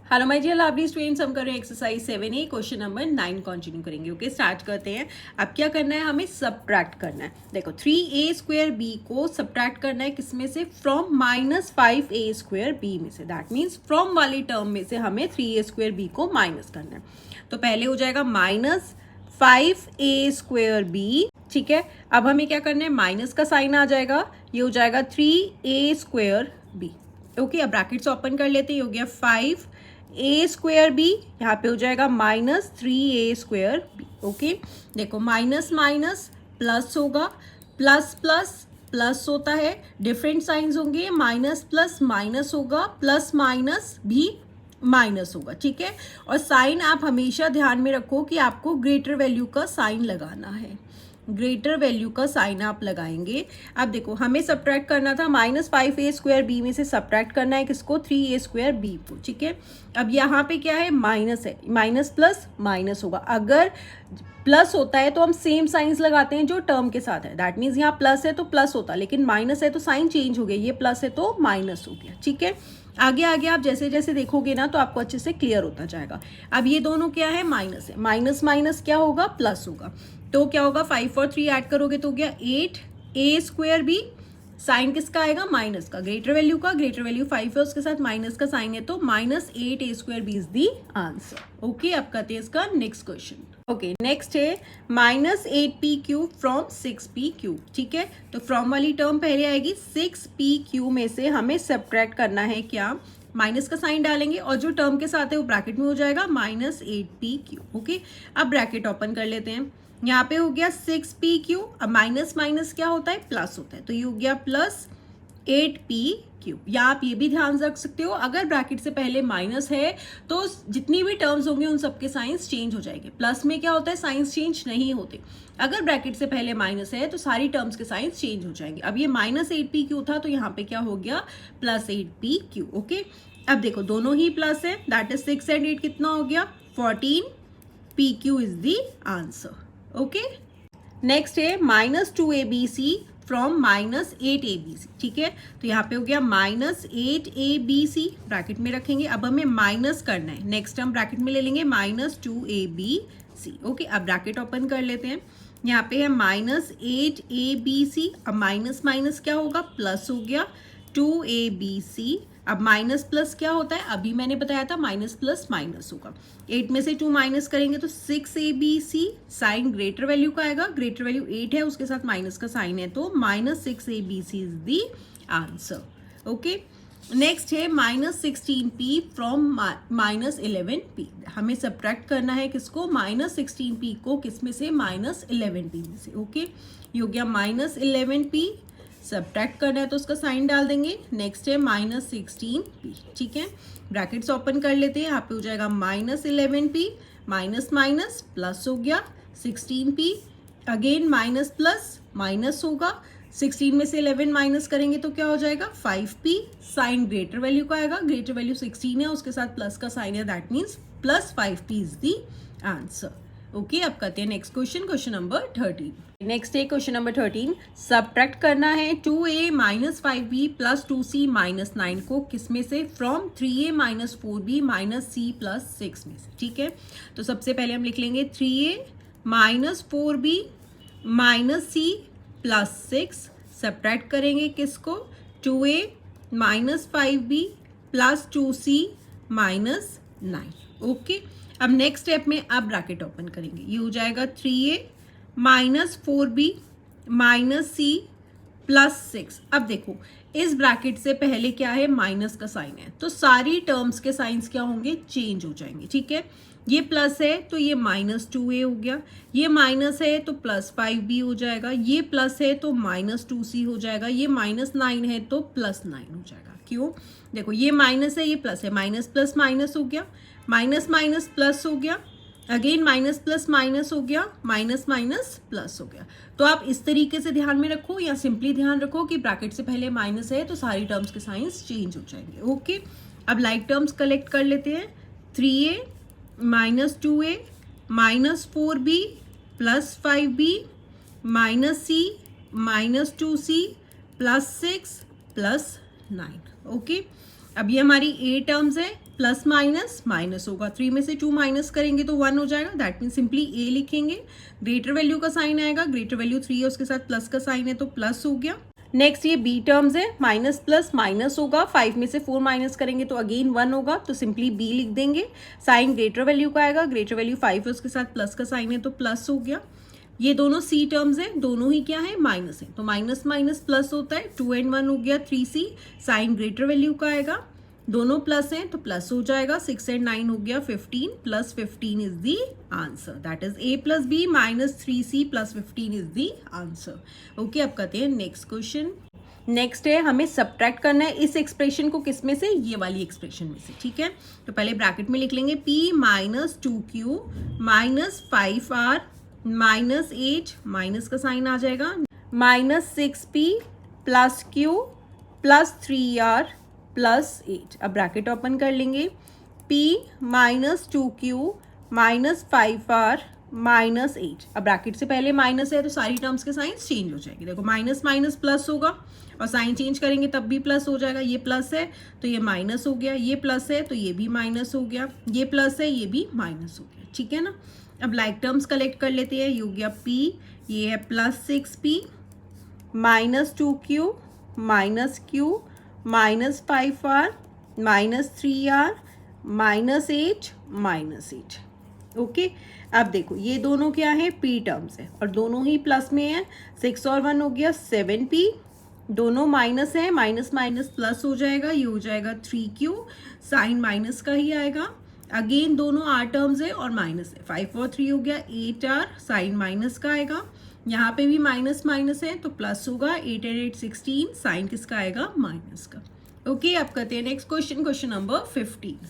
Hello my dear lovely students, हम कर रहे हैं exercise 7A question number 9 continue करेंगे। ओके, स्टार्ट करते हैं। अब क्या करना है, हमें सब्ट्रैक्ट करना है। देखो 3a² को सब्ट्रैक्ट करना है किसमें से, फ्रॉम -5a² में से। दैट मीन्स फ्रॉम वाली टर्म में से हमें 3a² को माइनस करना है। तो पहले हो जाएगा -5a², ठीक है। अब हमें क्या करना है, माइनस का साइन आ जाएगा, ये हो जाएगा 3a², ओके। अब ब्रैकेट्स ओपन कर लेते हैं, हो गया 5a², यहाँ पे हो जाएगा -3a², ओके। देखो माइनस माइनस प्लस होगा, प्लस प्लस प्लस होता है, डिफरेंट साइंस होंगे, माइनस प्लस माइनस होगा, प्लस माइनस भी माइनस होगा, ठीक है। और साइन आप हमेशा ध्यान में रखो कि आपको ग्रेटर वैल्यू का साइन लगाना है, ग्रेटर वैल्यू का साइन आप लगाएंगे। अब देखो हमें सब्ट्रैक्ट करना था -5a²b में से सब्ट्रैक्ट करना है किसको, 3a²b को, ठीक है। अब यहाँ पे क्या है, माइनस है, माइनस प्लस माइनस होगा। अगर प्लस होता है तो हम सेम साइंस लगाते हैं जो टर्म के साथ है। दैट मीन्स यहाँ प्लस है तो प्लस होता, लेकिन माइनस है तो साइन चेंज हो गया, ये प्लस है तो माइनस हो गया, ठीक है। आगे आगे आप जैसे जैसे देखोगे ना तो आपको अच्छे से क्लियर होता जाएगा। अब ये दोनों क्या है, माइनस है, माइनस माइनस क्या होगा, प्लस होगा। तो क्या होगा, 5 और 3 ऐड करोगे तो हो गया 8a²b। साइन किसका आएगा, माइनस का, ग्रेटर वैल्यू का। ग्रेटर वैल्यू 5 है, उसके साथ माइनस का साइन है, तो -8a²b is the answer. Okay, अब करते हैं इसका नेक्स्ट क्वेश्चन। ओके, नेक्स्ट है -8p³ फ्रॉम 6p³, ठीक है। तो फ्रॉम वाली टर्म पहले आएगी, 6p³ में से हमें सब्ट्रैक्ट करना है क्या, माइनस का साइन डालेंगे और जो टर्म के साथ है वो ब्रैकेट में हो जाएगा -8p³। ओके, अब ब्रैकेट ओपन कर लेते हैं। यहाँ पे हो गया 6p³, अब माइनस माइनस क्या होता है, प्लस होता है, तो ये हो गया +8p³। या आप ये भी ध्यान रख सकते हो, अगर ब्रैकेट से पहले माइनस है तो जितनी भी टर्म्स होंगे उन सबके साइंस चेंज हो जाएंगे। प्लस में क्या होता है, साइंस चेंज नहीं होते। अगर ब्रैकेट से पहले माइनस है तो सारी टर्म्स के साइंस चेंज हो जाएंगे। अब ये -8p³ था तो यहाँ पे क्या हो गया, +8p³। ओके, अब देखो दोनों ही प्लस है, दैट इज 6 एंड 8 कितना हो गया, 14p³ is the answer. Okay, next है -2abc फ्रॉम -8abc, ठीक है। तो यहाँ पे हो गया -8abc, ब्रैकेट में रखेंगे। अब हमें माइनस करना है, नेक्स्ट हम ब्रैकेट में ले लेंगे -2abc। ओके, अब ब्रैकेट ओपन कर लेते हैं। यहाँ पे है -8abc, अब माइनस माइनस क्या होगा, प्लस हो गया 2abc। अब माइनस प्लस क्या होता है, अभी मैंने बताया था माइनस प्लस माइनस होगा। 8 में से 2 माइनस करेंगे तो 6abc, साइन ग्रेटर वैल्यू का आएगा, ग्रेटर वैल्यू 8 है, उसके साथ माइनस का साइन है, तो -6abc is the answer. Okay, next है -16p फ्रॉम -11p। हमें सब्ट्रैक्ट करना है किसको, -16p को, किसमें से, -11p में से। ओके, ये हो गया -11p, सब्ट्रैक्ट करना है तो उसका साइन डाल देंगे। नेक्स्ट है -16p, ठीक है। ब्रैकेट्स ओपन कर लेते हैं, यहाँ पे हो जाएगा -11p, माइनस माइनस प्लस हो गया 16p, again minus plus minus होगा, 16 में से 11 माइनस करेंगे तो क्या हो जाएगा, 5p, साइन ग्रेटर वैल्यू का आएगा, ग्रेटर वैल्यू 16 है, उसके साथ प्लस का साइन है, that means +5p is the answer. Okay, अब करते हैं next question, question number 13। Next है क्वेश्चन नंबर 13, सब्ट्रैक्ट करना है 2a - 5b + 2c - 9 को, किसमें से, फ्रॉम 3a - 4b - c + 6 में से, ठीक है। तो सबसे पहले हम लिख लेंगे 3a - 4b - c + 6, सब्ट्रैक्ट करेंगे किसको, 2a - 5b + 2c - 9। ओके, अब नेक्स्ट स्टेप में आप ब्रैकेट ओपन करेंगे, ये हो जाएगा 3a - 4b - c + 6। अब देखो इस ब्रैकेट से पहले क्या है, माइनस का साइन है, तो सारी टर्म्स के साइंस क्या होंगे, चेंज हो जाएंगे, ठीक है। ये प्लस है तो ये -2a हो गया, ये माइनस है तो +5b हो जाएगा, ये प्लस है तो -2c हो जाएगा, ये -9 है तो +9 हो जाएगा। क्यों, देखो ये माइनस है, ये प्लस है, माइनस प्लस माइनस हो गया, माइनस माइनस प्लस हो गया, अगेन माइनस प्लस माइनस हो गया, माइनस माइनस प्लस हो गया। तो आप इस तरीके से ध्यान में रखो, या सिंपली ध्यान रखो कि ब्रैकेट से पहले माइनस है तो सारी टर्म्स के साइंस चेंज हो जाएंगे। ओके, अब लाइक टर्म्स कलेक्ट कर लेते हैं, 3a - 2a - 4b + 5b - c - 2c + 6 + 9। Okay, अब ये हमारी a टर्म्स है, प्लस माइनस माइनस होगा, 3 में से 2 माइनस करेंगे तो 1 हो जाएगा, दैट मीन सिंपली ए लिखेंगे। ग्रेटर वैल्यू का साइन आएगा, ग्रेटर वैल्यू 3 है उसके साथ प्लस का साइन है तो प्लस हो गया। नेक्स्ट ये बी टर्म्स है, माइनस प्लस माइनस होगा, 5 में से 4 माइनस करेंगे तो अगेन 1 होगा, तो सिंपली बी लिख देंगे। साइन ग्रेटर वैल्यू का आएगा, ग्रेटर वैल्यू 5 है उसके साथ प्लस का साइन है तो प्लस हो गया। ये दोनों सी टर्म्स है, दोनों ही क्या है माइनस है, तो माइनस माइनस प्लस होता है, 2 and 1 हो गया 3c। साइन ग्रेटर वैल्यू का आएगा, दोनों प्लस हैं तो प्लस हो जाएगा, 6 and 9 हो गया 15, plus 15 is the answer, that is a plus b minus 3c plus 15 is the answer. Okay, अब करते हैं नेक्स्ट क्वेश्चन। नेक्स्ट है हमें सब्ट्रैक्ट करना है इस एक्सप्रेशन को, किस में से, ये वाली एक्सप्रेशन में से, ठीक है। तो पहले ब्रैकेट में लिख लेंगे p minus 2q minus 5r minus 8, minus का साइन आ जाएगा, minus 6p plus q plus 3r plus 8। अब ब्रैकेट ओपन कर लेंगे, p minus 2q minus 5r minus 8। अब ब्रैकेट से पहले माइनस है तो सारी टर्म्स के साइंस चेंज हो जाएगी। देखो माइनस माइनस प्लस होगा और साइन चेंज करेंगे तब भी प्लस हो जाएगा, ये प्लस है तो ये माइनस हो गया, ये प्लस है तो ये भी माइनस हो गया, ये प्लस है ये भी माइनस हो गया, ठीक है ना। अब लाइक टर्म्स कलेक्ट कर लेते हैं, ये हो गया p, ये है plus 6p minus 2q minus q minus 5r minus 3r minus 8 minus 8। Okay, अब देखो ये दोनों क्या है, p टर्म्स है और दोनों ही प्लस में है, 6 और 1 हो गया 7p, दोनों माइनस है, माइनस माइनस प्लस हो जाएगा, ये हो जाएगा 3q, साइन माइनस का ही आएगा। अगेन दोनों r टर्म्स है और माइनस है, 5 और 3 हो गया 8r, साइन माइनस का आएगा, यहाँ पे भी माइनस माइनस है तो प्लस होगा, 8 and 8 16, साइन किसका आएगा माइनस का। ओके, अब करते हैं नेक्स्ट क्वेश्चन, क्वेश्चन नंबर 15।